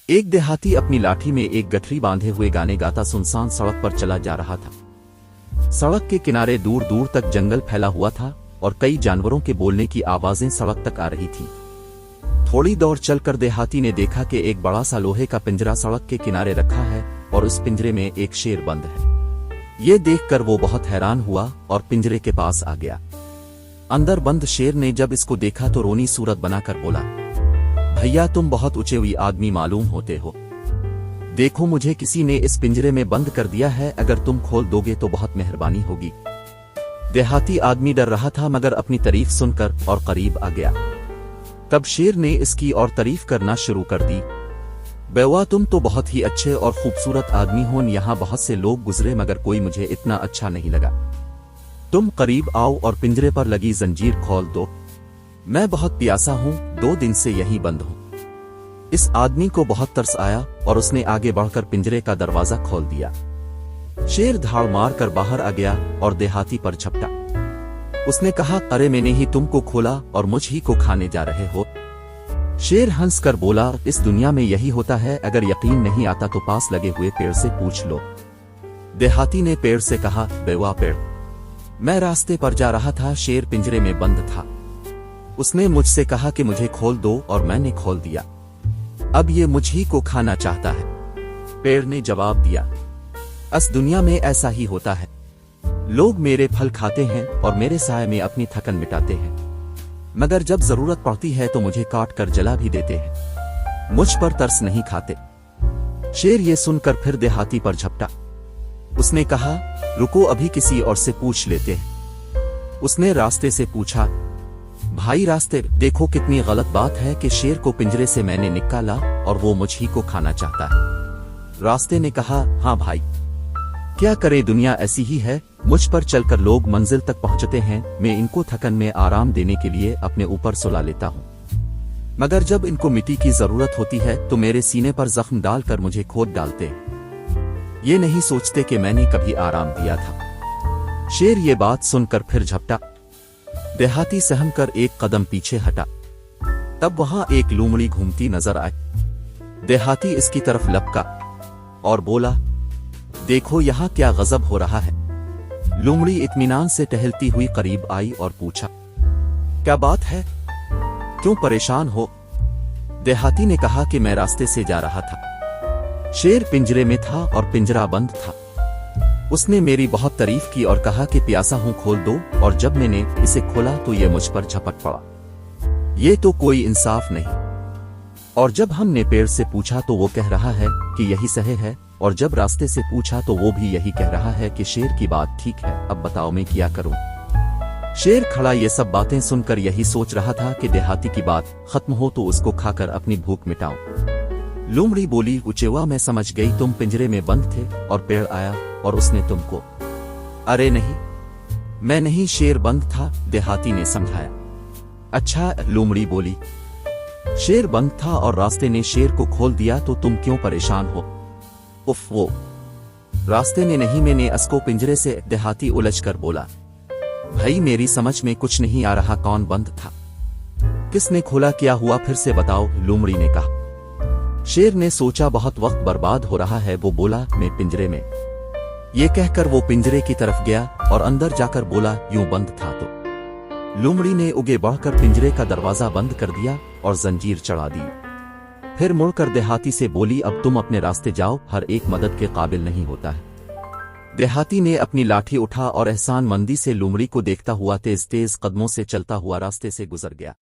एक देहाती अपनी लाठी में एक गठरी बांधे हुए गाने गाता सुनसान सड़क पर चला जा रहा था। सड़क के किनारे दूर दूर तक जंगल फैला हुआ था और कई जानवरों के बोलने की आवाजें सड़क तक आ रही थीं। थोड़ी दौड़ चलकर देहाती ने देखा कि एक बड़ा सा लोहे का पिंजरा सड़क के किनारे रखा है और उस पिंजरे में एक शेर बंद है। ये देखकर वो बहुत हैरान हुआ और पिंजरे के पास आ गया। अंदर बंद शेर ने जब इसको देखा तो रोनी सूरत बनाकर बोला, भैया तुम बहुत ऊंचे हुई आदमी मालूम होते हो। देखो मुझे किसी ने इस पिंजरे में बंद कर दिया है, अगर तुम खोल दोगे तो बहुत मेहरबानी होगी। देहाती आदमी डर रहा था मगर अपनी तारीफ सुनकर और करीब आ गया। तब शेर ने इसकी और तारीफ करना शुरू कर दी। बेवा तुम तो बहुत ही अच्छे और खूबसूरत आदमी हो, यहाँ बहुत से लोग गुजरे मगर कोई मुझे इतना अच्छा नहीं लगा। तुम करीब आओ और पिंजरे पर लगी जंजीर खोल दो। मैं बहुत प्यासा हूं, 2 दिन से यहीं बंद हूं। इस आदमी को बहुत तरस आया और उसने आगे बढ़कर पिंजरे का दरवाजा खोल दिया। शेर धाड़ मार कर बाहर आ गया और देहाती पर झपटा। उसने कहा, अरे मैंने ही तुमको खोला और मुझ ही को खाने जा रहे हो। शेर हंस कर बोला, इस दुनिया में यही होता है, अगर यकीन नहीं आता तो पास लगे हुए पेड़ से पूछ लो। देहाती ने पेड़ से कहा, बेवा पेड़, मैं रास्ते पर जा रहा था, शेर पिंजरे में बंद था। उसने मुझसे कहा कि मुझे खोल दो और मैंने खोल दिया। अब ये मुझ ही को खाना चाहता है। पेड़ ने जवाब दिया, इस दुनिया में ऐसा ही होता है, लोग मेरे फल खाते हैं और मेरे साए में अपनी थकन मिटाते हैं, मगर जब जरूरत पड़ती है तो मुझे काट कर जला भी देते हैं, मुझ पर तरस नहीं खाते। शेर ये सुनकर फिर देहाती पर झपटा। उसने कहा, रुको अभी किसी और से पूछ लेते हैं। उसने रास्ते से पूछा, भाई रास्ते देखो कितनी गलत बात है कि शेर को पिंजरे से मैंने निकाला और वो मुझ ही को खाना चाहता है। रास्ते ने कहा, हाँ भाई, क्या करे, दुनिया ऐसी ही है, मुझ पर चलकर लोग मंजिल तक पहुंचते हैं, मैं इनको थकन में आराम देने के लिए अपने ऊपर सुला लेता हूं, मगर जब इनको मिट्टी की जरूरत होती है तो मेरे सीने पर जख्म डालकर मुझे खोद डालते हैं। ये नहीं सोचते कि मैंने कभी आराम दिया था। शेर ये बात सुनकर फिर झपटा। देहाती सहम कर एक कदम पीछे हटा। तब वहां एक लोमड़ी घूमती नजर आई। देहाती इसकी तरफ लपका और बोला, देखो यहां क्या गजब हो रहा है। लोमड़ी इत्मीनान से टहलती हुई करीब आई और पूछा, क्या बात है, क्यों परेशान हो? देहाती ने कहा कि मैं रास्ते से जा रहा था, शेर पिंजरे में था और पिंजरा बंद था। उसने मेरी बहुत तारीफ की और कहा कि प्यासा हूं, खोल दो, और जब मैंने इसे खोला तो ये मुझ पर झपट पड़ा। ये तो कोई इंसाफ नहीं। और जब हमने पेड़ से पूछा तो वो कह रहा है कि यही सही है, और जब रास्ते से पूछा तो वो भी यही कह रहा है कि शेर की बात ठीक है। अब बताओ मैं क्या करूं? शेर खड़ा ये सब बातें सुनकर यही सोच रहा था कि देहाती की बात खत्म हो तो उसको खाकर अपनी भूख मिटाऊं। लोमड़ी बोली, उचेवा मैं समझ गई, तुम पिंजरे में बंद थे और पेड़ आया और उसने तुमको। अरे नहीं, मैं नहीं, शेर बंद था, देहाती ने समझाया। अच्छा, लोमड़ी बोली, शेर बंद था और रास्ते ने शेर को खोल दिया तो तुम क्यों परेशान हो? उफ, वो रास्ते ने नहीं, मैंने इसको पिंजरे से। देहाती उलझकर बोला, भाई मेरी समझ में कुछ नहीं आ रहा, कौन बंद था, किसने खोला, क्या हुआ, फिर से बताओ, लोमड़ी ने कहा। शेर ने सोचा बहुत वक्त बर्बाद हो रहा है, वो बोला, मैं पिंजरे में। ये कहकर वो पिंजरे की तरफ गया और अंदर जाकर बोला, यूं बंद था तो। लोमड़ी ने उगे बढ़कर पिंजरे का दरवाजा बंद कर दिया और जंजीर चढ़ा दी। फिर मुड़कर देहाती से बोली, अब तुम अपने रास्ते जाओ, हर एक मदद के काबिल नहीं होता है। देहाती ने अपनी लाठी उठा और एहसान मंदी से लोमड़ी को देखता हुआ तेज तेज कदमों से चलता हुआ रास्ते से गुजर गया।